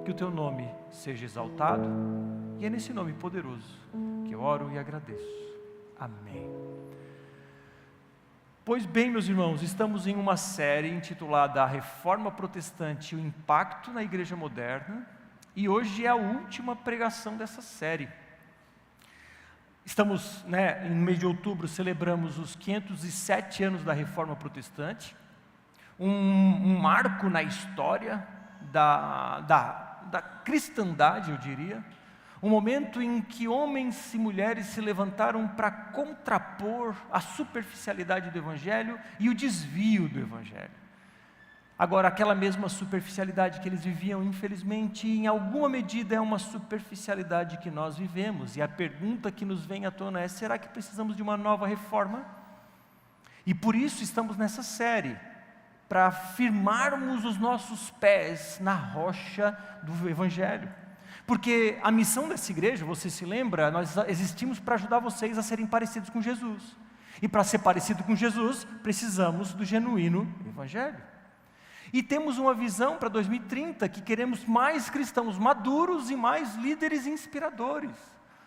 que o teu nome seja exaltado, e é nesse nome poderoso que eu oro e agradeço. Amém. Pois bem, meus irmãos, estamos em uma série intitulada A Reforma Protestante e o Impacto na Igreja Moderna, e hoje é a última pregação dessa série. Estamos, no mês de outubro, celebramos os 507 anos da Reforma Protestante, um marco na história da cristandade, eu diria, um momento em que homens e mulheres se levantaram para contrapor a superficialidade do Evangelho e o desvio do Evangelho. Agora, aquela mesma superficialidade que eles viviam, infelizmente, em alguma medida é uma superficialidade que nós vivemos, e a pergunta que nos vem à tona é: será que precisamos de uma nova reforma? E por isso estamos nessa série, para firmarmos os nossos pés na rocha do Evangelho. Porque a missão dessa igreja, você se lembra, nós existimos para ajudar vocês a serem parecidos com Jesus. E para ser parecido com Jesus, precisamos do genuíno Evangelho. E temos uma visão para 2030, que queremos mais cristãos maduros e mais líderes inspiradores.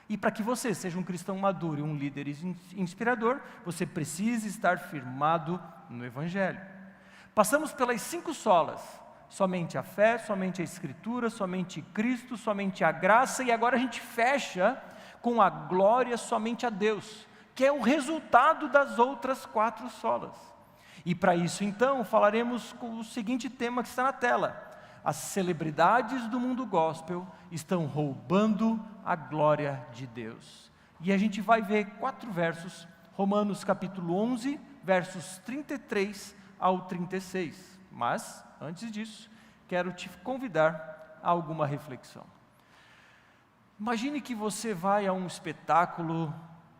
E para que você seja um cristão maduro e um líder inspirador, você precisa estar firmado no Evangelho. Passamos pelas 5 solas: somente a fé, somente a Escritura, somente Cristo, somente a graça, e agora a gente fecha com a glória somente a Deus, que é o resultado das outras 4 solas. E para isso então falaremos com o seguinte tema que está na tela: as celebridades do mundo gospel estão roubando a glória de Deus. E a gente vai ver 4 versos, Romanos capítulo 11, versos 33 ao 36, mas antes disso, quero te convidar a alguma reflexão. Imagine que você vai a um espetáculo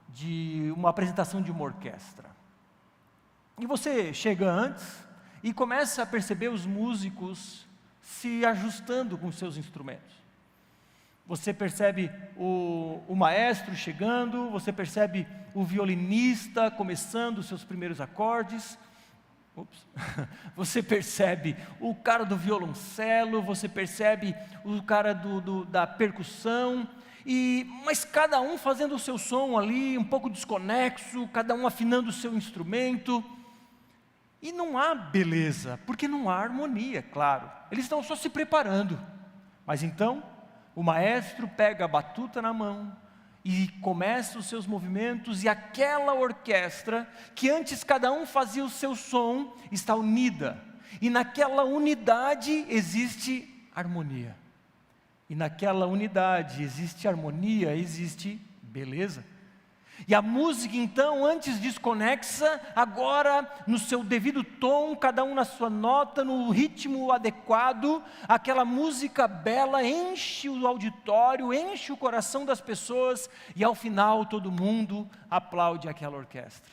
de uma apresentação de uma orquestra. E você chega antes e começa a perceber os músicos se ajustando com seus instrumentos. Você percebe o maestro chegando, você percebe o violinista começando os seus primeiros acordes. Você percebe o cara do violoncelo, você percebe o cara da percussão, mas cada um fazendo o seu som ali, um pouco desconexo, cada um afinando o seu instrumento, e não há beleza, porque não há harmonia, claro, eles estão só se preparando. Mas então, o maestro pega a batuta na mão, e começa os seus movimentos, e aquela orquestra, que antes cada um fazia o seu som, está unida, e naquela unidade existe harmonia, e naquela unidade existe harmonia, existe beleza. E a música então, antes desconexa, agora no seu devido tom, cada um na sua nota, no ritmo adequado, aquela música bela enche o auditório, enche o coração das pessoas, e ao final todo mundo aplaude aquela orquestra.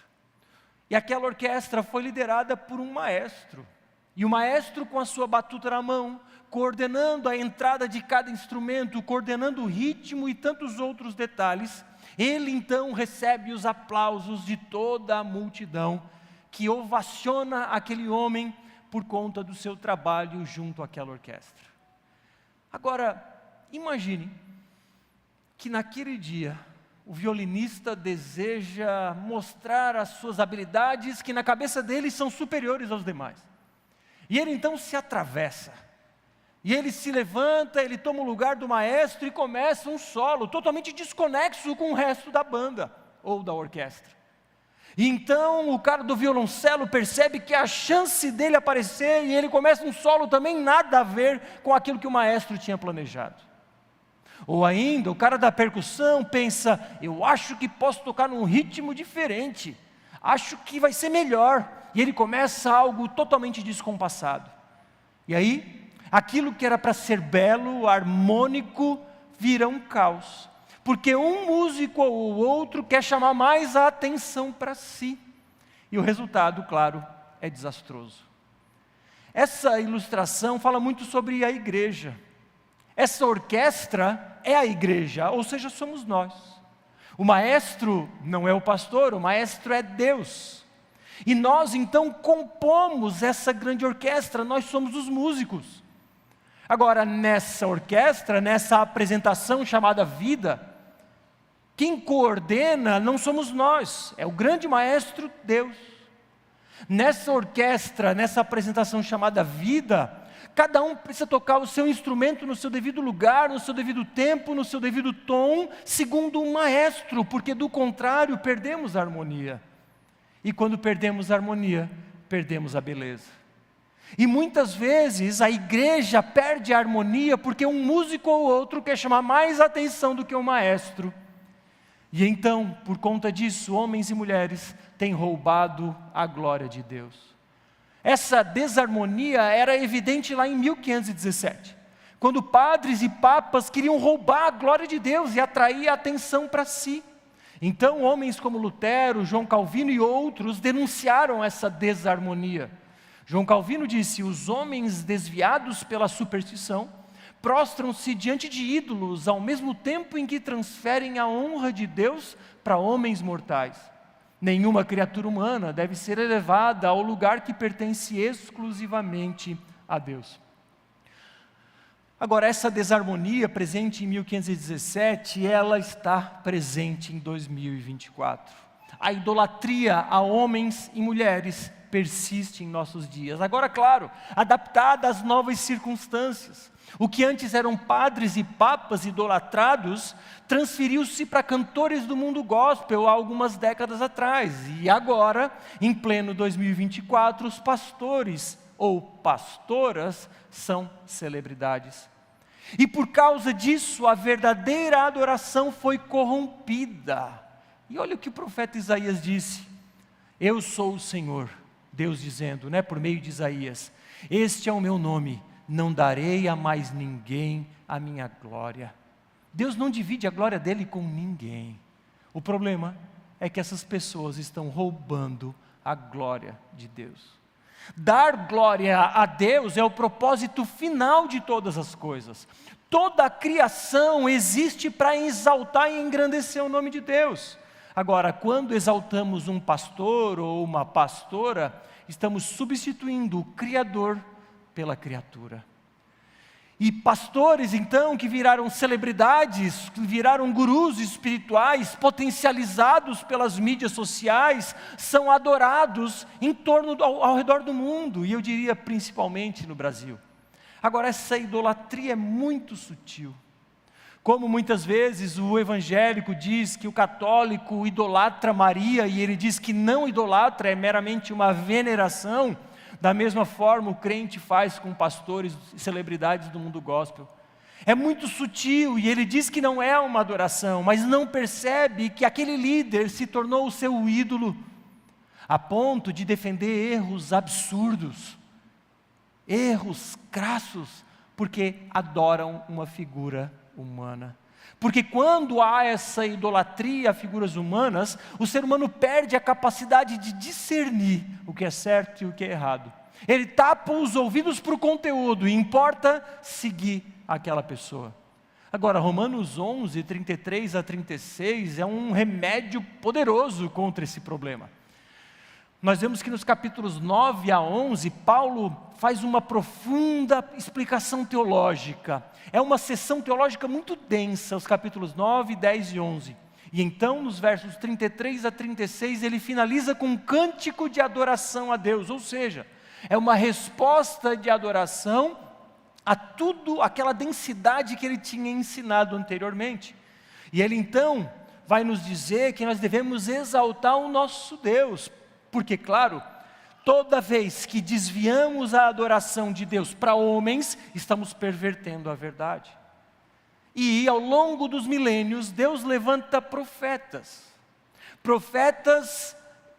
E aquela orquestra foi liderada por um maestro, e o maestro com a sua batuta na mão, coordenando a entrada de cada instrumento, coordenando o ritmo e tantos outros detalhes. Ele então recebe os aplausos de toda a multidão, que ovaciona aquele homem por conta do seu trabalho junto àquela orquestra. Agora, imagine que naquele dia, o violinista deseja mostrar as suas habilidades, que na cabeça dele são superiores aos demais. E ele então se atravessa. E ele se levanta, ele toma o lugar do maestro e começa um solo totalmente desconexo com o resto da banda ou da orquestra. E então o cara do violoncelo percebe que a chance dele aparecer, e ele começa um solo também nada a ver com aquilo que o maestro tinha planejado. Ou ainda, o cara da percussão pensa: eu acho que posso tocar num ritmo diferente, acho que vai ser melhor. E ele começa algo totalmente descompassado. E aí, aquilo que era para ser belo, harmônico, vira um caos. Porque um músico ou o outro quer chamar mais a atenção para si. E o resultado, claro, é desastroso. Essa ilustração fala muito sobre a igreja. Essa orquestra é a igreja, ou seja, somos nós. O maestro não é o pastor, o maestro é Deus. E nós então compomos essa grande orquestra, nós somos os músicos. Agora, nessa orquestra, nessa apresentação chamada vida, quem coordena não somos nós, é o grande maestro Deus. Nessa orquestra, nessa apresentação chamada vida, cada um precisa tocar o seu instrumento no seu devido lugar, no seu devido tempo, no seu devido tom, segundo um maestro, porque do contrário perdemos a harmonia. E quando perdemos a harmonia, perdemos a beleza. E muitas vezes a igreja perde a harmonia porque um músico ou outro quer chamar mais atenção do que o maestro. E então, por conta disso, homens e mulheres têm roubado a glória de Deus. Essa desarmonia era evidente lá em 1517, quando padres e papas queriam roubar a glória de Deus e atrair a atenção para si. Então, homens como Lutero, João Calvino e outros denunciaram essa desarmonia. João Calvino disse: os homens desviados pela superstição prostram-se diante de ídolos ao mesmo tempo em que transferem a honra de Deus para homens mortais. Nenhuma criatura humana deve ser elevada ao lugar que pertence exclusivamente a Deus. Agora, essa desarmonia presente em 1517, ela está presente em 2024. A idolatria a homens e mulheres persiste em nossos dias. Agora, claro, adaptada às novas circunstâncias. O que antes eram padres e papas idolatrados, transferiu-se para cantores do mundo gospel há algumas décadas atrás. E agora, em pleno 2024, os pastores ou pastoras são celebridades. E por causa disso, a verdadeira adoração foi corrompida. E olha o que o profeta Isaías disse: eu sou o Senhor, Deus dizendo, por meio de Isaías, este é o meu nome, não darei a mais ninguém a minha glória. Deus não divide a glória dele com ninguém. O problema é que essas pessoas estão roubando a glória de Deus. Dar glória a Deus é o propósito final de todas as coisas. Toda a criação existe para exaltar e engrandecer o nome de Deus. Agora, quando exaltamos um pastor ou uma pastora, estamos substituindo o Criador pela criatura. E pastores, então, que viraram celebridades, que viraram gurus espirituais, potencializados pelas mídias sociais, são adorados ao redor do mundo, e eu diria principalmente no Brasil. Agora, essa idolatria é muito sutil. Como muitas vezes o evangélico diz que o católico idolatra Maria, e ele diz que não idolatra, é meramente uma veneração, da mesma forma o crente faz com pastores e celebridades do mundo gospel. É muito sutil, e ele diz que não é uma adoração, mas não percebe que aquele líder se tornou o seu ídolo, a ponto de defender erros absurdos, erros crassos, porque adoram uma figura humana. Porque quando há essa idolatria a figuras humanas, o ser humano perde a capacidade de discernir o que é certo e o que é errado. Ele tapa os ouvidos para o conteúdo e importa seguir aquela pessoa. Agora, Romanos 11, 33 a 36 é um remédio poderoso contra esse problema. Nós vemos que nos capítulos 9 a 11, Paulo faz uma profunda explicação teológica. É uma sessão teológica muito densa, os capítulos 9, 10 e 11. E então, nos versos 33 a 36, ele finaliza com um cântico de adoração a Deus, ou seja, é uma resposta de adoração a tudo, aquela densidade que ele tinha ensinado anteriormente. E ele então vai nos dizer que nós devemos exaltar o nosso Deus, porque, claro, toda vez que desviamos a adoração de Deus para homens, estamos pervertendo a verdade. E ao longo dos milênios, Deus levanta profetas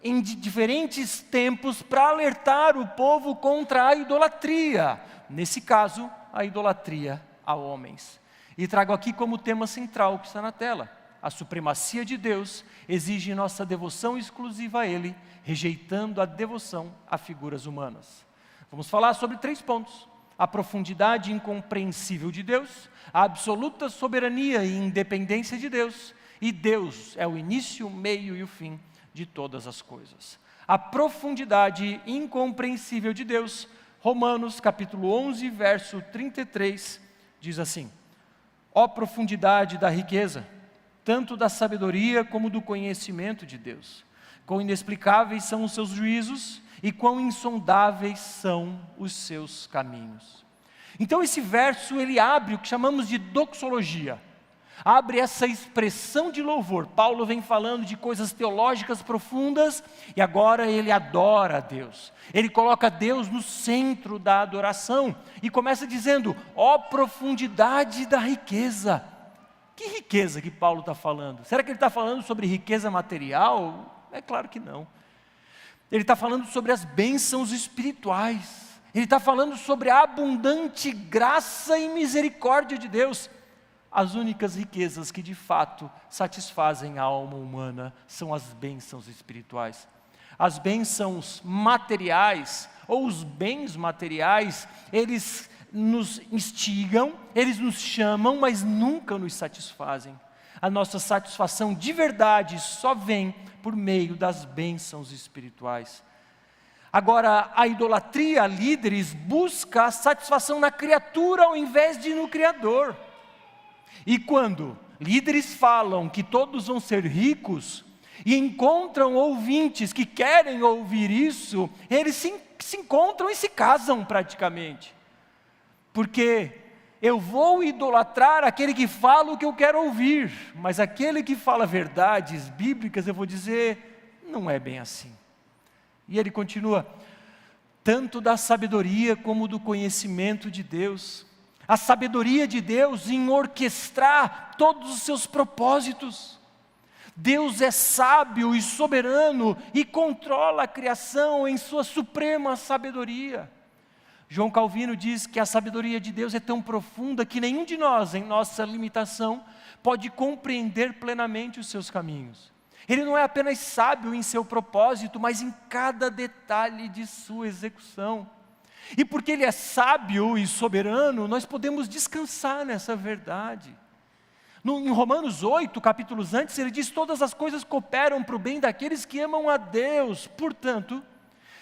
em diferentes tempos para alertar o povo contra a idolatria. Nesse caso, a idolatria a homens. E trago aqui como tema central o que está na tela: a supremacia de Deus exige nossa devoção exclusiva a Ele, rejeitando a devoção a figuras humanas. Vamos falar sobre 3 pontos: a profundidade incompreensível de Deus, a absoluta soberania e independência de Deus, e Deus é o início, o meio e o fim de todas as coisas. A profundidade incompreensível de Deus, Romanos capítulo 11, verso 33, diz assim: ó profundidade da riqueza, tanto da sabedoria como do conhecimento de Deus. Quão inexplicáveis são os seus juízos e quão insondáveis são os seus caminhos. Então esse verso, ele abre o que chamamos de doxologia. Abre essa expressão de louvor. Paulo vem falando de coisas teológicas profundas e agora ele adora a Deus. Ele coloca Deus no centro da adoração e começa dizendo: ó profundidade da riqueza. Que riqueza que Paulo está falando? Será que ele está falando sobre riqueza material? É claro que não. Ele está falando sobre as bênçãos espirituais. Ele está falando sobre a abundante graça e misericórdia de Deus. As únicas riquezas que de fato satisfazem a alma humana são as bênçãos espirituais. As bênçãos materiais, ou os bens materiais, eles nos instigam, eles nos chamam, mas nunca nos satisfazem. A nossa satisfação de verdade só vem por meio das bênçãos espirituais. Agora, a idolatria, líderes, busca a satisfação na criatura ao invés de no Criador. E quando líderes falam que todos vão ser ricos e encontram ouvintes que querem ouvir isso, eles se encontram e se casam praticamente. Porque eu vou idolatrar aquele que fala o que eu quero ouvir, mas aquele que fala verdades bíblicas, eu vou dizer, não é bem assim. E ele continua: tanto da sabedoria como do conhecimento de Deus. A sabedoria de Deus em orquestrar todos os seus propósitos. Deus é sábio e soberano e controla a criação em sua suprema sabedoria. João Calvino diz que a sabedoria de Deus é tão profunda que nenhum de nós, em nossa limitação, pode compreender plenamente os seus caminhos. Ele não é apenas sábio em seu propósito, mas em cada detalhe de sua execução. E porque Ele é sábio e soberano, nós podemos descansar nessa verdade. Em Romanos 8, capítulos antes, ele diz: todas as coisas cooperam para o bem daqueles que amam a Deus. Portanto,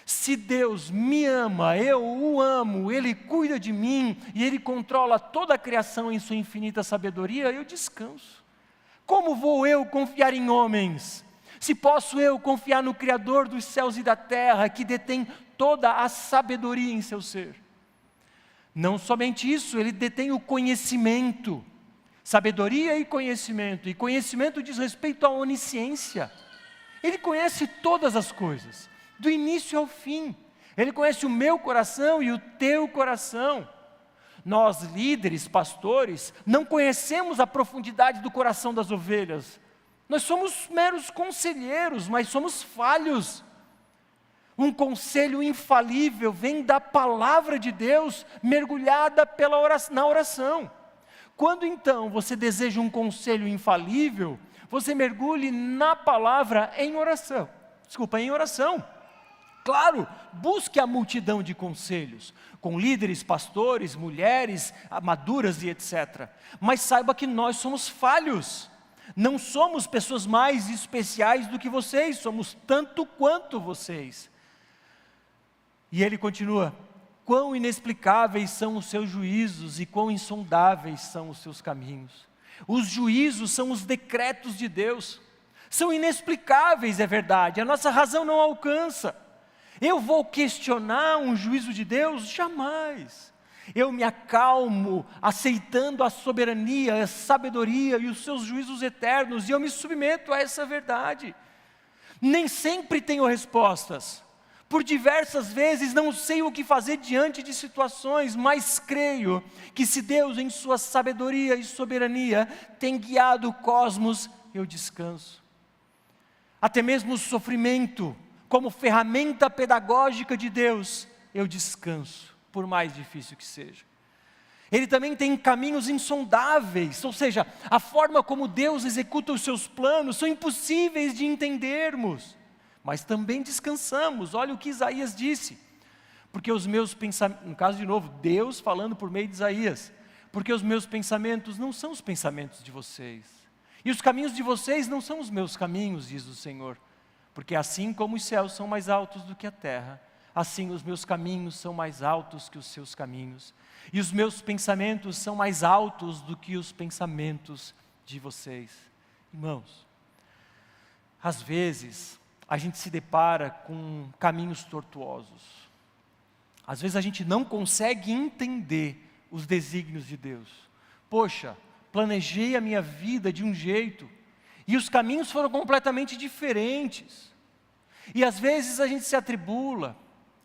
se Deus me ama, eu o amo, Ele cuida de mim e Ele controla toda a criação em sua infinita sabedoria, eu descanso. Como vou eu confiar em homens? Se posso eu confiar no Criador dos céus e da terra, que detém toda a sabedoria em seu ser. Não somente isso, ele detém o conhecimento, sabedoria e conhecimento diz respeito à onisciência. Ele conhece todas as coisas, do início ao fim. Ele conhece o meu coração e o teu coração. Nós, líderes, pastores, não conhecemos a profundidade do coração das ovelhas. Nós somos meros conselheiros, mas somos falhos. Um conselho infalível vem da palavra de Deus, mergulhada na oração. Quando então você deseja um conselho infalível, você mergulhe na palavra em oração. Em oração. Claro, busque a multidão de conselhos, com líderes, pastores, mulheres, maduras e etc. Mas saiba que nós somos falhos. Não somos pessoas mais especiais do que vocês, somos tanto quanto vocês. E ele continua: quão inexplicáveis são os seus juízos e quão insondáveis são os seus caminhos. Os juízos são os decretos de Deus, são inexplicáveis, é verdade, a nossa razão não alcança. Eu vou questionar um juízo de Deus? Jamais. Eu me acalmo aceitando a soberania, a sabedoria e os seus juízos eternos, e eu me submeto a essa verdade. Nem sempre tenho respostas. Por diversas vezes não sei o que fazer diante de situações, mas creio que se Deus em sua sabedoria e soberania tem guiado o cosmos, eu descanso. Até mesmo o sofrimento, como ferramenta pedagógica de Deus, eu descanso, por mais difícil que seja. Ele também tem caminhos insondáveis, ou seja, a forma como Deus executa os seus planos são impossíveis de entendermos. Mas também descansamos. Olha o que Isaías disse: porque os meus pensamentos, no caso de novo, Deus falando por meio de Isaías, porque os meus pensamentos não são os pensamentos de vocês, e os caminhos de vocês não são os meus caminhos, diz o Senhor. Porque assim como os céus são mais altos do que a terra, assim os meus caminhos são mais altos que os seus caminhos, e os meus pensamentos são mais altos do que os pensamentos de vocês. Irmãos, às vezes a gente se depara com caminhos tortuosos. Às vezes a gente não consegue entender os desígnios de Deus. Poxa, planejei a minha vida de um jeito, e os caminhos foram completamente diferentes. E às vezes a gente se atribula,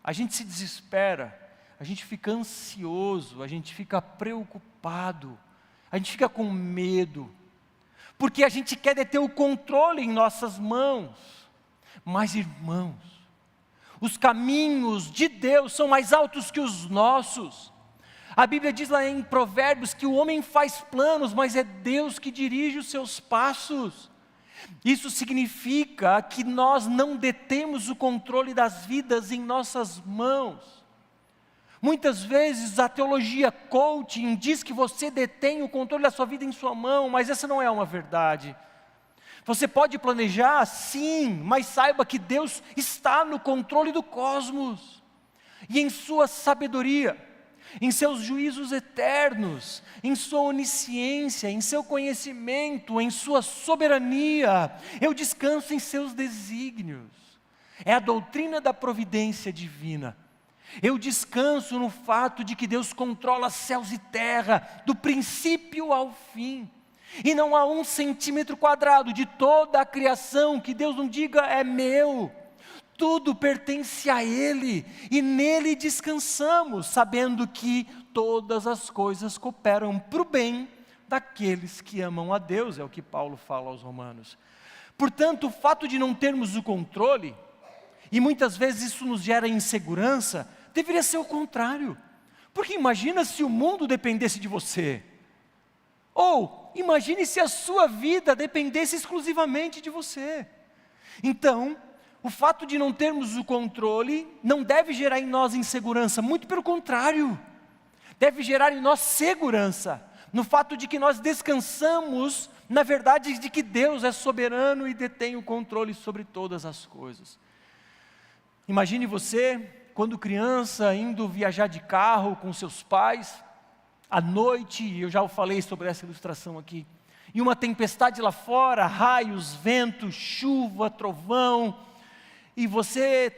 a gente se desespera, a gente fica ansioso, a gente fica preocupado, a gente fica com medo, porque a gente quer deter o controle em nossas mãos. Mas, irmãos, os caminhos de Deus são mais altos que os nossos. A Bíblia diz lá em Provérbios que o homem faz planos, mas é Deus que dirige os seus passos. Isso significa que nós não detemos o controle das vidas em nossas mãos. Muitas vezes a teologia coaching diz que você detém o controle da sua vida em sua mão, mas essa não é uma verdade. Você pode planejar, sim, mas saiba que Deus está no controle do cosmos. E em sua sabedoria, em seus juízos eternos, em sua onisciência, em seu conhecimento, em sua soberania, eu descanso em seus desígnios. É a doutrina da providência divina. Eu descanso no fato de que Deus controla céus e terra, do princípio ao fim. E não há 1 centímetro quadrado de toda a criação que Deus não diga é meu. Tudo pertence a Ele, e nele descansamos, sabendo que todas as coisas cooperam para o bem daqueles que amam a Deus, é o que Paulo fala aos Romanos. Portanto, o fato de não termos o controle, e muitas vezes isso nos gera insegurança, deveria ser o contrário. Porque imagina se o mundo dependesse de você. Ou, imagine se a sua vida dependesse exclusivamente de você. Então, o fato de não termos o controle não deve gerar em nós insegurança, muito pelo contrário. Deve gerar em nós segurança, no fato de que nós descansamos na verdade de que Deus é soberano e detém o controle sobre todas as coisas. Imagine você, quando criança, indo viajar de carro com seus pais, à noite, eu já falei sobre essa ilustração aqui, e uma tempestade lá fora, raios, ventos, chuva, trovão, e você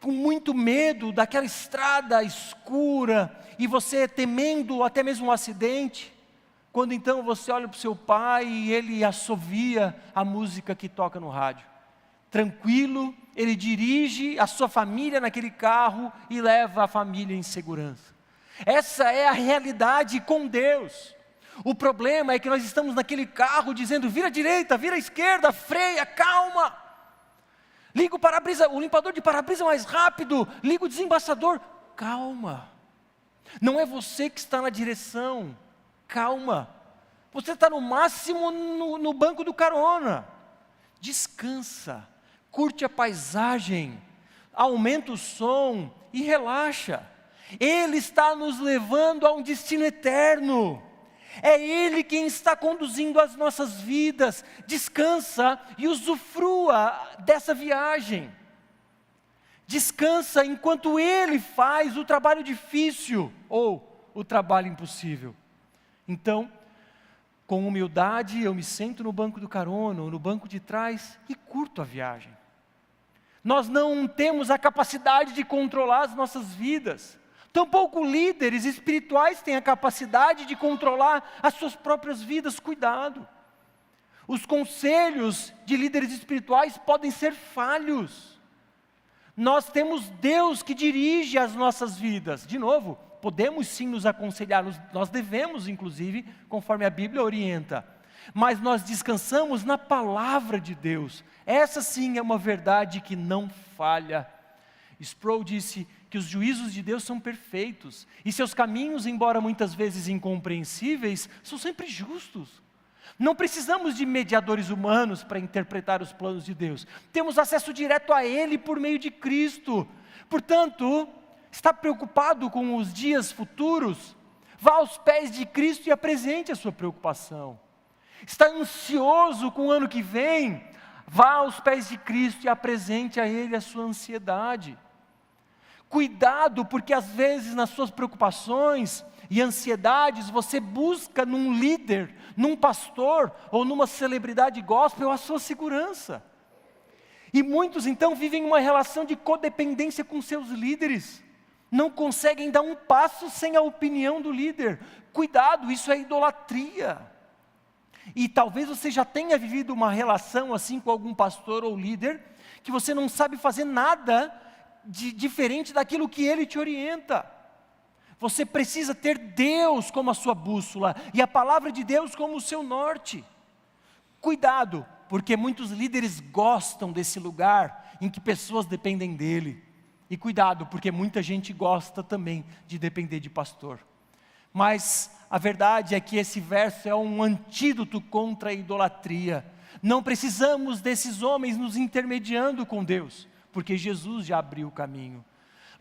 com muito medo daquela estrada escura, e você temendo até mesmo um acidente, quando então você olha para o seu pai e ele assovia a música que toca no rádio. Tranquilo, ele dirige a sua família naquele carro e leva a família em segurança. Essa é a realidade com Deus. O problema é que nós estamos naquele carro dizendo, vira à direita, vira à esquerda, freia, calma. Liga o para-brisa, o limpador de para-brisa mais rápido, liga o desembaçador, calma. Não é você que está na direção, calma. Você está no máximo no banco do carona. Descansa, curte a paisagem, aumenta o som e relaxa. Ele está nos levando a um destino eterno. É Ele quem está conduzindo as nossas vidas. Descansa e usufrua dessa viagem. Descansa enquanto Ele faz o trabalho difícil ou o trabalho impossível. Então, com humildade, eu me sento no banco do carona ou no banco de trás e curto a viagem. Nós não temos a capacidade de controlar as nossas vidas. Tampouco líderes espirituais têm a capacidade de controlar as suas próprias vidas. Cuidado. Os conselhos de líderes espirituais podem ser falhos. Nós temos Deus que dirige as nossas vidas. De novo, podemos sim nos aconselhar, nós devemos inclusive, conforme a Bíblia orienta. Mas nós descansamos na palavra de Deus. Essa sim é uma verdade que não falha. Sproul disse que os juízos de Deus são perfeitos, e seus caminhos, embora muitas vezes incompreensíveis, são sempre justos. Não precisamos de mediadores humanos para interpretar os planos de Deus. Temos acesso direto a Ele por meio de Cristo. Portanto, está preocupado com os dias futuros? Vá aos pés de Cristo e apresente a sua preocupação. Está ansioso com o ano que vem? Vá aos pés de Cristo e apresente a Ele a sua ansiedade. Cuidado, porque às vezes nas suas preocupações e ansiedades, você busca num líder, num pastor ou numa celebridade gospel a sua segurança. E muitos então vivem uma relação de codependência com seus líderes. Não conseguem dar um passo sem a opinião do líder. Cuidado, isso é idolatria. E talvez você já tenha vivido uma relação assim com algum pastor ou líder, que você não sabe fazer nada diferente daquilo que ele te orienta. Você precisa ter Deus como a sua bússola e a palavra de Deus como o seu norte. Cuidado, porque muitos líderes gostam desse lugar em que pessoas dependem dele. E cuidado, porque muita gente gosta também de depender de pastor. Mas a verdade é que esse verso é um antídoto contra a idolatria. Não precisamos desses homens nos intermediando com Deus, porque Jesus já abriu o caminho.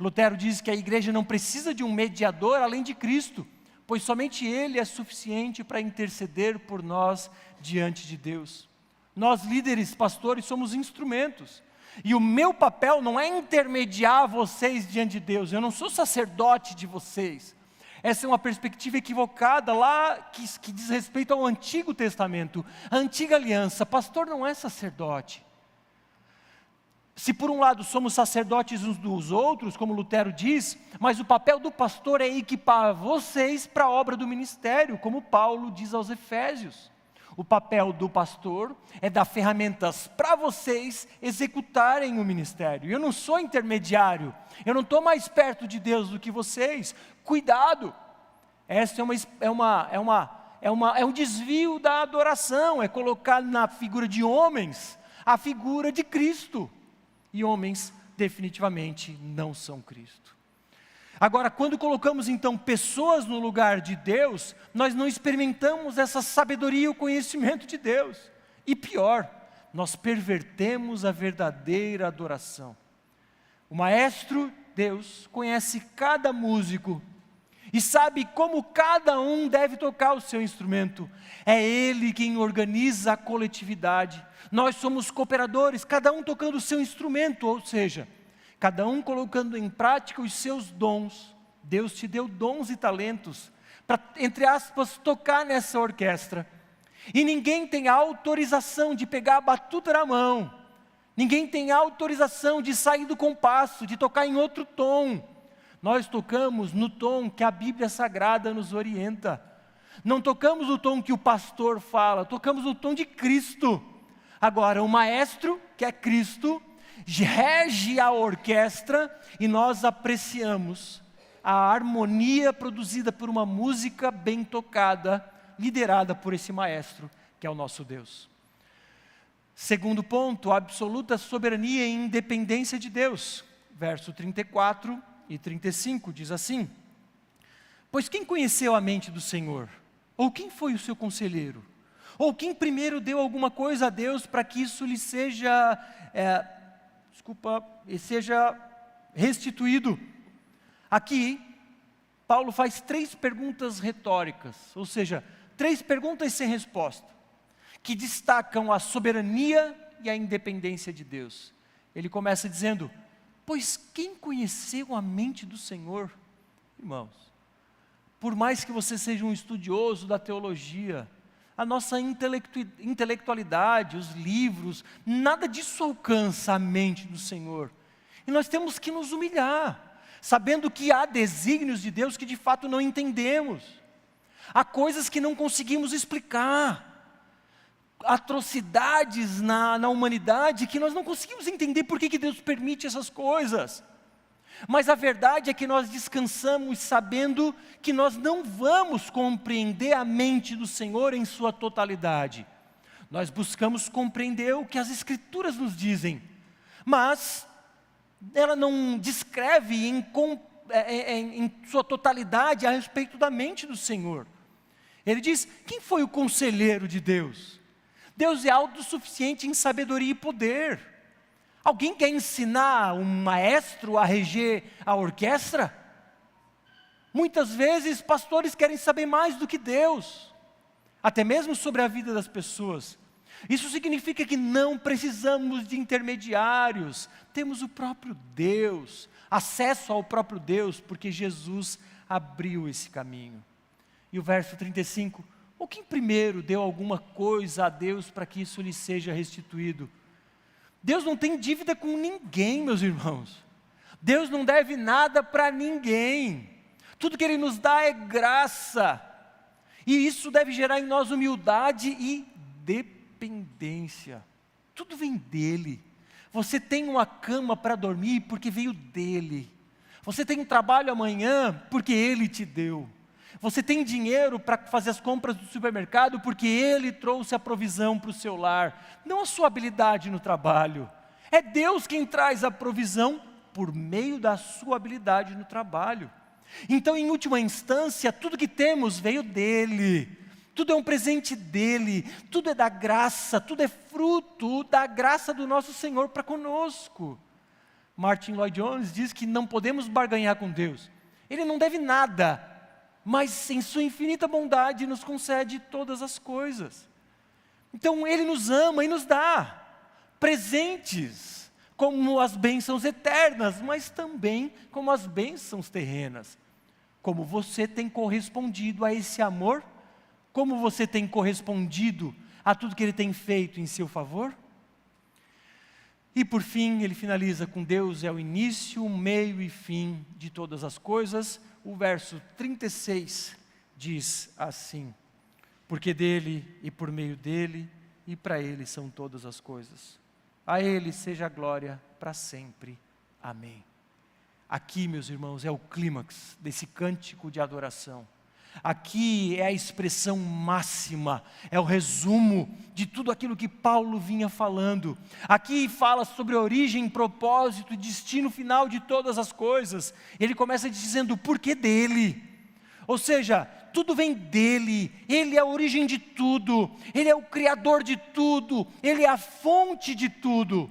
Lutero diz que a igreja não precisa de um mediador além de Cristo, pois somente Ele é suficiente para interceder por nós diante de Deus. Nós líderes, pastores, somos instrumentos. E o meu papel não é intermediar vocês diante de Deus. Eu não sou sacerdote de vocês. Essa é uma perspectiva equivocada lá que diz respeito ao Antigo Testamento, a antiga aliança. Pastor não é sacerdote. Se por um lado somos sacerdotes uns dos outros, como Lutero diz, mas o papel do pastor é equipar vocês para a obra do ministério, como Paulo diz aos Efésios. O papel do pastor é dar ferramentas para vocês executarem o ministério. Eu não sou intermediário, eu não estou mais perto de Deus do que vocês. Cuidado, essa é um desvio da adoração, é colocar na figura de homens a figura de Cristo. E homens definitivamente não são Cristo. Agora, quando colocamos então pessoas no lugar de Deus, nós não experimentamos essa sabedoria e o conhecimento de Deus. E pior, nós pervertemos a verdadeira adoração. O maestro, Deus, conhece cada músico e sabe como cada um deve tocar o seu instrumento. É Ele quem organiza a coletividade. Nós somos cooperadores, cada um tocando o seu instrumento, ou seja, cada um colocando em prática os seus dons. Deus te deu dons e talentos para, entre aspas, tocar nessa orquestra. E ninguém tem a autorização de pegar a batuta na mão. Ninguém tem a autorização de sair do compasso, de tocar em outro tom. Nós tocamos no tom que a Bíblia Sagrada nos orienta. Não tocamos o tom que o pastor fala, tocamos o tom de Cristo. Agora, o maestro, que é Cristo, rege a orquestra e nós apreciamos a harmonia produzida por uma música bem tocada, liderada por esse maestro, que é o nosso Deus. Segundo ponto, a absoluta soberania e independência de Deus. Verso 34 e 35 diz assim: pois quem conheceu a mente do Senhor? Ou quem foi o seu conselheiro? Ou quem primeiro deu alguma coisa a Deus para que isso lhe seja restituído? Aqui, Paulo faz 3 perguntas retóricas, ou seja, 3 perguntas sem resposta, que destacam a soberania e a independência de Deus. Ele começa dizendo: pois quem conheceu a mente do Senhor? Irmãos, por mais que você seja um estudioso da teologia, a nossa intelectualidade, os livros, nada disso alcança a mente do Senhor. E nós temos que nos humilhar, sabendo que há desígnios de Deus que de fato não entendemos. Há coisas que não conseguimos explicar. Atrocidades na humanidade que nós não conseguimos entender por que Deus permite essas coisas. Mas a verdade é que nós descansamos sabendo que nós não vamos compreender a mente do Senhor em sua totalidade. Nós buscamos compreender o que as Escrituras nos dizem, mas ela não descreve em sua totalidade a respeito da mente do Senhor. Ele diz: quem foi o conselheiro de Deus? Deus é autossuficiente em sabedoria e poder. Alguém quer ensinar um maestro a reger a orquestra? Muitas vezes pastores querem saber mais do que Deus, até mesmo sobre a vida das pessoas. Isso significa que não precisamos de intermediários, temos o próprio Deus, acesso ao próprio Deus, porque Jesus abriu esse caminho. E o verso 35, ou quem primeiro deu alguma coisa a Deus para que isso lhe seja restituído? Deus não tem dívida com ninguém, meus irmãos. Deus não deve nada para ninguém. Tudo que Ele nos dá é graça. E isso deve gerar em nós humildade e dependência. Tudo vem dEle. Você tem uma cama para dormir porque veio dEle. Você tem um trabalho amanhã porque Ele te deu. Você tem dinheiro para fazer as compras do supermercado porque Ele trouxe a provisão para o seu lar. Não a sua habilidade no trabalho. É Deus quem traz a provisão por meio da sua habilidade no trabalho. Então, em última instância, tudo que temos veio dEle. Tudo é um presente dEle. Tudo é da graça. Tudo é fruto da graça do nosso Senhor para conosco. Martin Lloyd-Jones diz que não podemos barganhar com Deus. Ele não deve nada, mas em sua infinita bondade nos concede todas as coisas. Então Ele nos ama e nos dá presentes, como as bênçãos eternas, mas também como as bênçãos terrenas. Como você tem correspondido a esse amor? Como você tem correspondido a tudo que Ele tem feito em seu favor? E por fim, ele finaliza com: Deus é o início, o meio e fim de todas as coisas. O verso 36 diz assim: porque dele e por meio dele e para ele são todas as coisas. A ele seja a glória para sempre. Amém. Aqui, meus irmãos, é o clímax desse cântico de adoração. Aqui é a expressão máxima, é o resumo de tudo aquilo que Paulo vinha falando. Aqui fala sobre a origem, propósito e destino final de todas as coisas. Ele começa dizendo o porquê dele. Ou seja, tudo vem dele, ele é a origem de tudo, ele é o criador de tudo, ele é a fonte de tudo.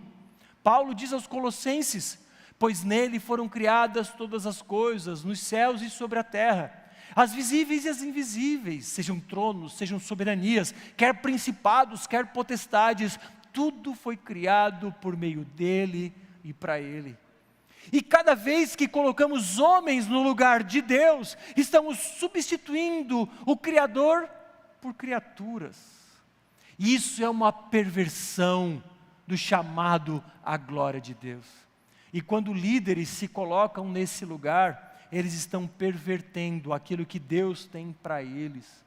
Paulo diz aos Colossenses: pois nele foram criadas todas as coisas, nos céus e sobre a terra, as visíveis e as invisíveis, sejam tronos, sejam soberanias, quer principados, quer potestades, tudo foi criado por meio dele e para ele. E cada vez que colocamos homens no lugar de Deus, estamos substituindo o Criador por criaturas. Isso é uma perversão do chamado à glória de Deus. E quando líderes se colocam nesse lugar, eles estão pervertendo aquilo que Deus tem para eles.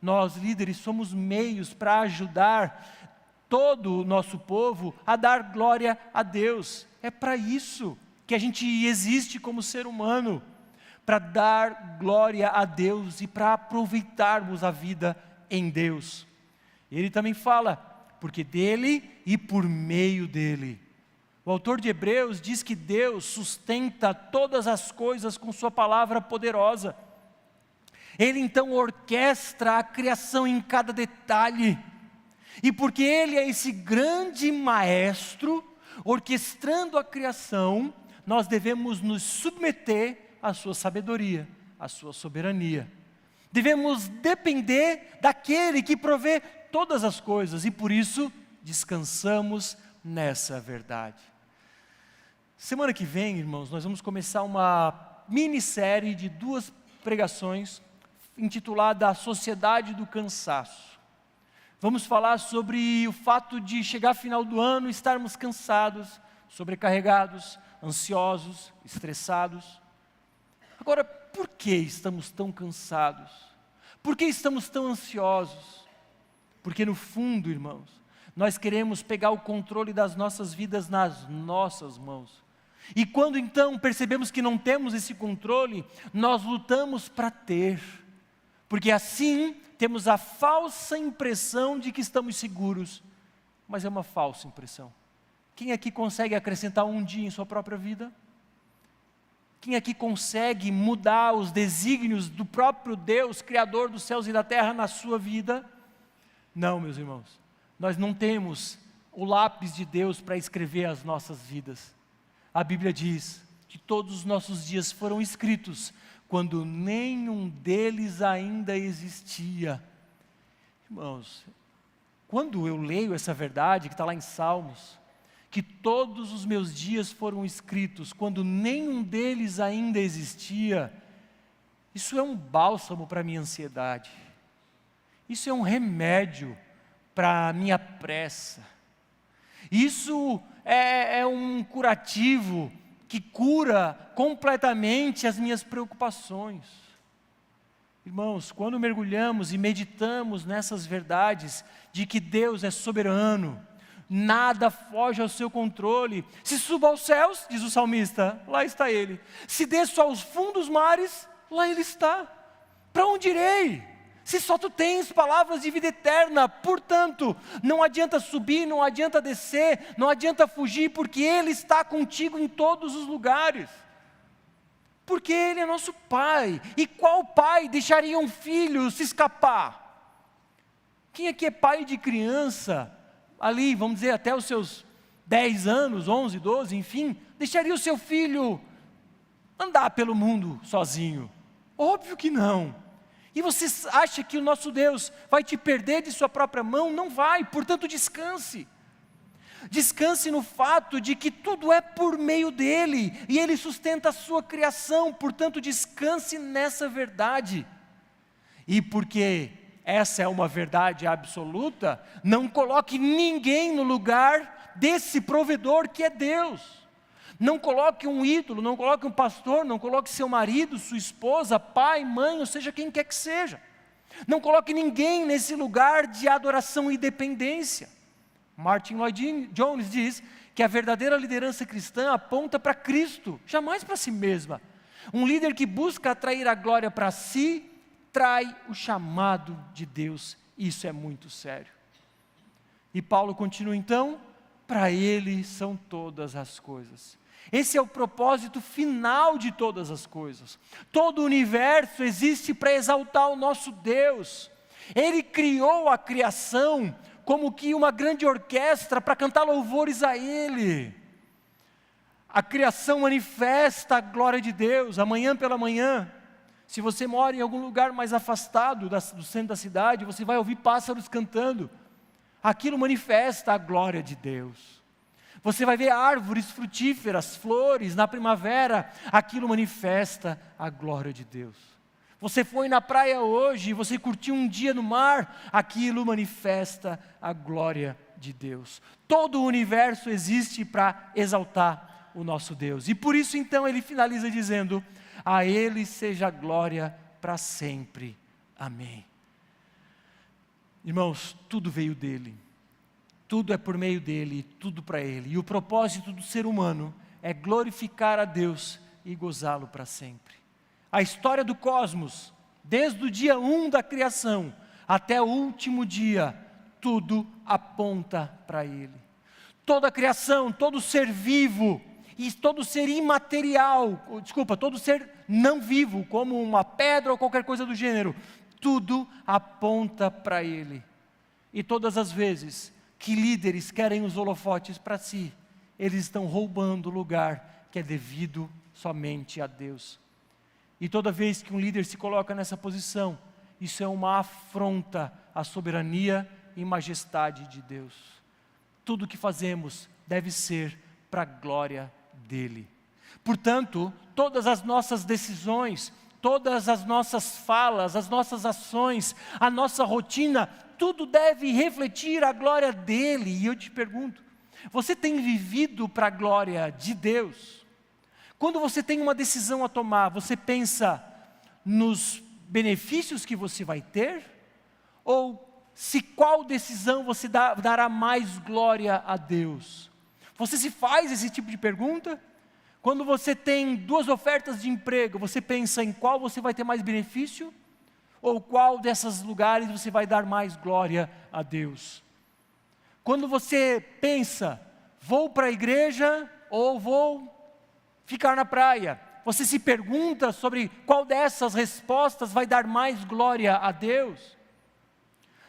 Nós, líderes, somos meios para ajudar todo o nosso povo a dar glória a Deus. É para isso que a gente existe como ser humano, para dar glória a Deus e para aproveitarmos a vida em Deus. Ele também fala, porque dele e por meio dele. O autor de Hebreus diz que Deus sustenta todas as coisas com sua palavra poderosa. Ele então orquestra a criação em cada detalhe. E porque Ele é esse grande maestro, orquestrando a criação, nós devemos nos submeter à sua sabedoria, à sua soberania. Devemos depender daquele que provê todas as coisas e por isso descansamos nessa verdade. Semana que vem, irmãos, nós vamos começar uma minissérie de 2 pregações intitulada A Sociedade do Cansaço. Vamos falar sobre o fato de chegar ao final do ano e estarmos cansados, sobrecarregados, ansiosos, estressados. Agora, por que estamos tão cansados? Por que estamos tão ansiosos? Porque no fundo, irmãos, nós queremos pegar o controle das nossas vidas nas nossas mãos. E quando então percebemos que não temos esse controle, nós lutamos para ter. Porque assim temos a falsa impressão de que estamos seguros. Mas é uma falsa impressão. Quem aqui consegue acrescentar um dia em sua própria vida? Quem aqui consegue mudar os desígnios do próprio Deus, Criador dos céus e da terra, na sua vida? Não, meus irmãos. Nós não temos o lápis de Deus para escrever as nossas vidas. A Bíblia diz que todos os nossos dias foram escritos quando nenhum deles ainda existia. Irmãos, Quando eu leio essa verdade que está lá em Salmos, que todos os meus dias foram escritos, quando nenhum deles ainda existia, isso é um bálsamo para a minha ansiedade, isso é um remédio para a minha pressa, isso é um curativo que cura completamente as minhas preocupações. Irmãos, quando mergulhamos e meditamos nessas verdades de que Deus é soberano, nada foge ao seu controle. Se subo aos céus, diz o salmista, lá está Ele. Se desço aos fundos mares, lá Ele está. Para onde irei? Se só Tu tens palavras de vida eterna, portanto, não adianta subir, não adianta descer, não adianta fugir, porque Ele está contigo em todos os lugares. Porque Ele é nosso Pai. E qual pai deixaria um filho se escapar? Quem aqui é pai de criança, ali, vamos dizer, até os seus 10 anos, 11, 12, enfim, deixaria o seu filho andar pelo mundo sozinho? Óbvio que não. E você acha que o nosso Deus vai te perder de sua própria mão? Não vai, portanto descanse. Descanse no fato de que tudo é por meio dEle, e Ele sustenta a sua criação, portanto descanse nessa verdade. E porque essa é uma verdade absoluta, não coloque ninguém no lugar desse provedor que é Deus. Não coloque um ídolo, não coloque um pastor, não coloque seu marido, sua esposa, pai, mãe, ou seja, quem quer que seja. Não coloque ninguém nesse lugar de adoração e dependência. Martin Lloyd-Jones diz que a verdadeira liderança cristã aponta para Cristo, jamais para si mesma. Um líder que busca atrair a glória para si, trai o chamado de Deus. Isso é muito sério. E Paulo continua então, para Ele são todas as coisas. Esse é o propósito final de todas as coisas. Todo o universo existe para exaltar o nosso Deus. Ele criou a criação como que uma grande orquestra para cantar louvores a Ele. A criação manifesta a glória de Deus. Amanhã pela manhã, se você mora em algum lugar mais afastado do centro da cidade, você vai ouvir pássaros cantando. Aquilo manifesta a glória de Deus. Você vai ver árvores frutíferas, flores na primavera, aquilo manifesta a glória de Deus. Você foi na praia hoje, você curtiu um dia no mar, aquilo manifesta a glória de Deus. Todo o universo existe para exaltar o nosso Deus. E por isso então ele finaliza dizendo, a Ele seja a glória para sempre. Amém. Irmãos, tudo veio dEle. Tudo é por meio dEle, tudo para Ele. E o propósito do ser humano é glorificar a Deus e gozá-lo para sempre. A história do cosmos, desde o dia 1 da criação até o último dia, tudo aponta para Ele. Toda a criação, todo ser vivo e todo ser imaterial, todo ser não vivo, como uma pedra ou qualquer coisa do gênero, tudo aponta para Ele. E todas as vezes que líderes querem os holofotes para si, eles estão roubando o lugar que é devido somente a Deus. E toda vez que um líder se coloca nessa posição, isso é uma afronta à soberania e majestade de Deus. Tudo o que fazemos deve ser para a glória dEle. Portanto, todas as nossas decisões, todas as nossas falas, as nossas ações, a nossa rotina, tudo deve refletir a glória dEle. E eu te pergunto, você tem vivido para a glória de Deus? Quando você tem uma decisão a tomar, você pensa nos benefícios que você vai ter? Ou se qual decisão você dará mais glória a Deus? Você se faz esse tipo de pergunta? Quando você tem 2 ofertas de emprego, você pensa em qual você vai ter mais benefício? Ou qual desses lugares você vai dar mais glória a Deus? Quando você pensa, vou para a igreja ou vou ficar na praia, você se pergunta sobre qual dessas respostas vai dar mais glória a Deus?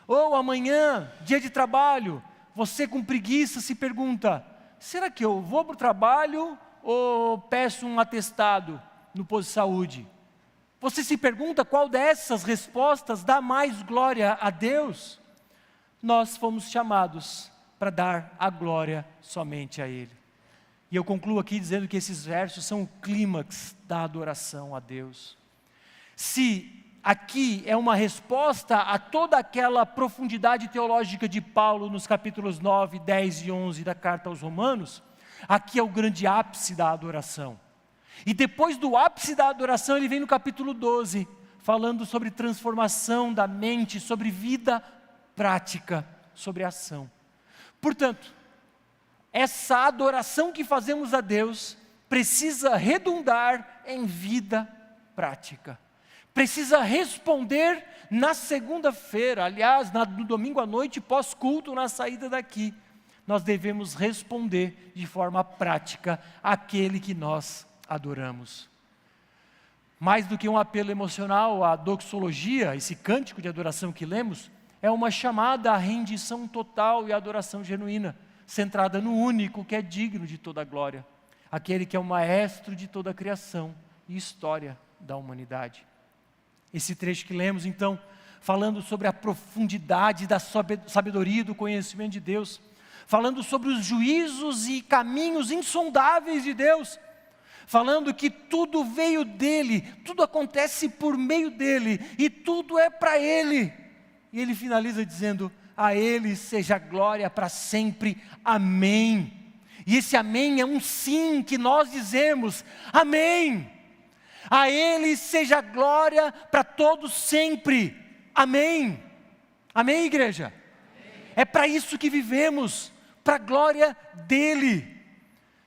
Ou amanhã, dia de trabalho, você com preguiça se pergunta, será que eu vou para o trabalho ou peço um atestado no posto de saúde? Você se pergunta qual dessas respostas dá mais glória a Deus? nós fomos chamados para dar a glória somente a Ele. E eu concluo aqui dizendo que esses versos são o clímax da adoração a Deus. Se aqui é uma resposta a toda aquela profundidade teológica de Paulo nos capítulos 9, 10 e 11 da carta aos Romanos, aqui é o grande ápice da adoração. E depois do ápice da adoração, ele vem no capítulo 12, falando sobre transformação da mente, sobre vida prática, sobre ação. Portanto, essa adoração que fazemos a Deus precisa redundar em vida prática. Precisa responder na segunda-feira, aliás, no domingo à noite, pós-culto, na saída daqui. Nós devemos responder de forma prática àquele que nós adoramos. Mais do que um apelo emocional, a doxologia, esse cântico de adoração que lemos, é uma chamada à rendição total e adoração genuína, centrada no único que é digno de toda a glória, aquele que é o maestro de toda a criação e história da humanidade. Esse trecho que lemos, então, falando sobre a profundidade da sabedoria e do conhecimento de Deus, falando sobre os juízos e caminhos insondáveis de Deus, falando que tudo veio dele, tudo acontece por meio dele, e tudo é para ele. E ele finaliza dizendo: a Ele seja glória para sempre, amém. E esse amém é um sim que nós dizemos, amém. A Ele seja glória para todos sempre, amém. Amém, igreja? Amém. É para isso que vivemos, para a glória dEle.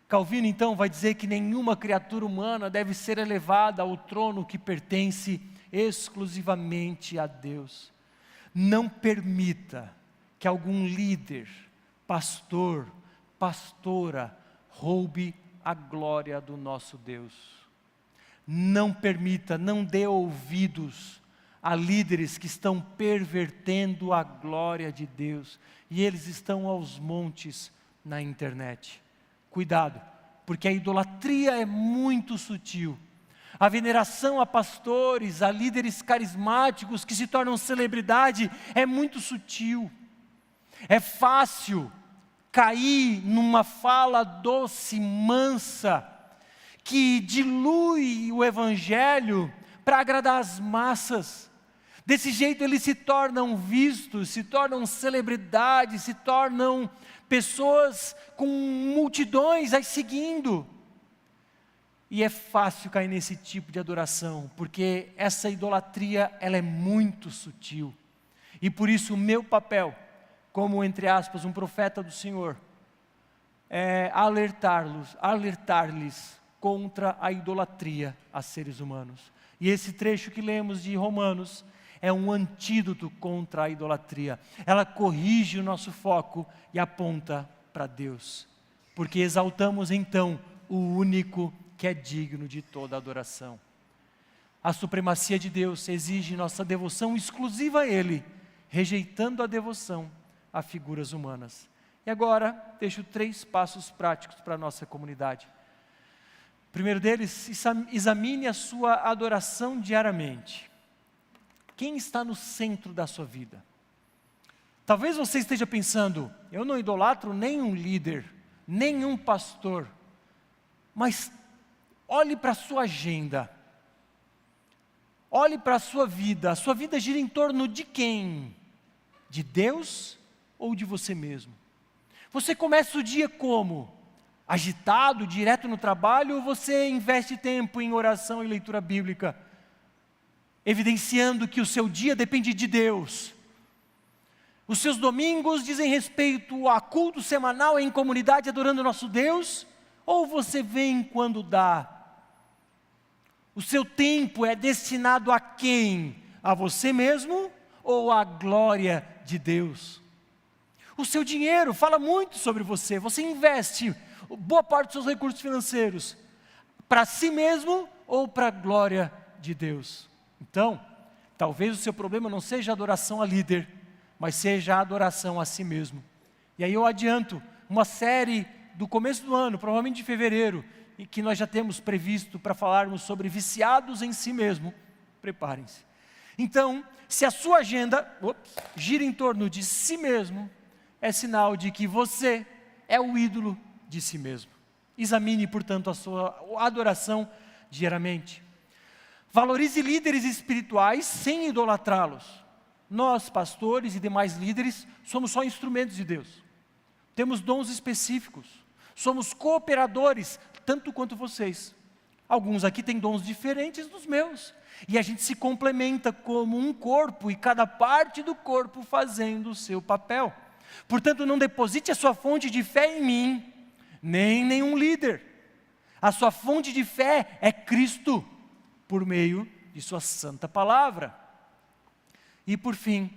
Calvino então vai dizer que nenhuma criatura humana deve ser elevada ao trono que pertence exclusivamente a Deus. Não permita que algum líder, pastor, pastora, roube a glória do nosso Deus. Não permita, não dê ouvidos a líderes que estão pervertendo a glória de Deus, e eles estão aos montes na internet. Cuidado, porque a idolatria é muito sutil. A veneração a pastores, a líderes carismáticos que se tornam celebridade é muito sutil. É fácil cair numa fala doce, mansa, que dilui o evangelho para agradar as massas. Desse jeito eles se tornam vistos, se tornam celebridades, se tornam pessoas com multidões as seguindo. E é fácil cair nesse tipo de adoração, porque essa idolatria, ela é muito sutil. E por isso o meu papel, como, entre aspas, um profeta do Senhor, é alertar-lhes contra a idolatria a seres humanos. E esse trecho que lemos de Romanos é um antídoto contra a idolatria. Ela corrige o nosso foco e aponta para Deus. Porque exaltamos então o único que é digno de toda adoração. A supremacia de Deus exige nossa devoção exclusiva a Ele, rejeitando a devoção a figuras humanas. E agora, deixo 3 passos práticos para a nossa comunidade. O primeiro deles, examine a sua adoração diariamente. Quem está no centro da sua vida? Talvez você esteja pensando, eu não idolatro nenhum líder, nenhum pastor, mas olhe para a sua agenda, olhe para a sua vida gira em torno de quem? De Deus ou de você mesmo? Você começa o dia como? Agitado, direto no trabalho, ou você investe tempo em oração e leitura bíblica, evidenciando que o seu dia depende de Deus? Os seus domingos dizem respeito a culto semanal em comunidade adorando o nosso Deus? Ou você vem quando dá? O seu tempo é destinado a quem? A você mesmo ou à glória de Deus? O seu dinheiro fala muito sobre você. Você investe boa parte dos seus recursos financeiros para si mesmo ou para a glória de Deus? Então, talvez o seu problema não seja a adoração a líder, mas seja a adoração a si mesmo. E aí eu adianto uma série do começo do ano, provavelmente de fevereiro, e que nós já temos previsto para falarmos sobre viciados em si mesmo. Preparem-se. Então, se a sua agenda gira em torno de si mesmo, é sinal de que você é o ídolo de si mesmo. Examine, portanto, a sua adoração diariamente. Valorize líderes espirituais sem idolatrá-los. Nós, pastores e demais líderes, somos só instrumentos de Deus. Temos dons específicos. Somos cooperadores, tanto quanto vocês. Alguns aqui têm dons diferentes dos meus. E a gente se complementa como um corpo, e cada parte do corpo fazendo o seu papel. Portanto, não deposite a sua fonte de fé em mim, nem em nenhum líder. A sua fonte de fé é Cristo, por meio de sua santa palavra. E por fim,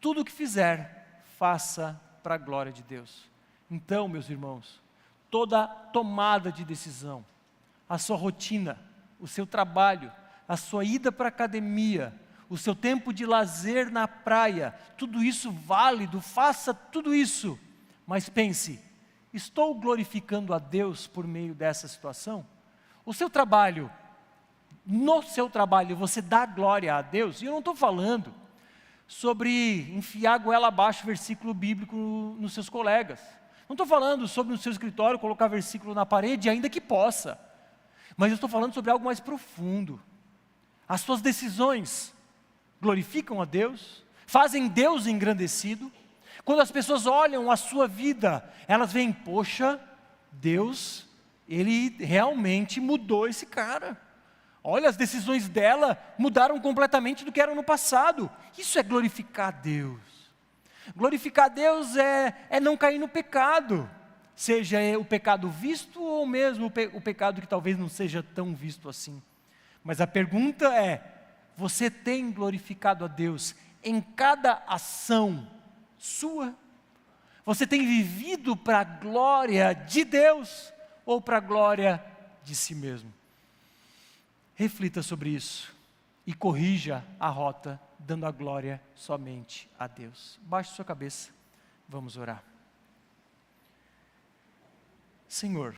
tudo o que fizer, faça para a glória de Deus. Então, meus irmãos, toda tomada de decisão, a sua rotina, o seu trabalho, a sua ida para a academia, o seu tempo de lazer na praia, tudo isso válido, faça tudo isso. Mas pense, estou glorificando a Deus por meio dessa situação? O seu trabalho, no seu trabalho, você dá glória a Deus? E eu não estou falando sobre enfiar goela abaixo versículo bíblico nos seus colegas. Não estou falando sobre no seu escritório colocar versículo na parede, ainda que possa. Mas eu estou falando sobre algo mais profundo. As suas decisões glorificam a Deus? Fazem Deus engrandecido? Quando as pessoas olham a sua vida, elas veem, poxa, Deus, Ele realmente mudou esse cara. Olha, as decisões dela mudaram completamente do que eram no passado. Isso é glorificar a Deus. Glorificar a Deus é não cair no pecado. Seja o pecado visto ou mesmo o pecado que talvez não seja tão visto assim. Mas a pergunta é, você tem glorificado a Deus em cada ação sua? Você tem vivido para a glória de Deus ou para a glória de si mesmo? Reflita sobre isso e corrija a rota, dando a glória somente a Deus. Baixe sua cabeça, vamos orar. Senhor,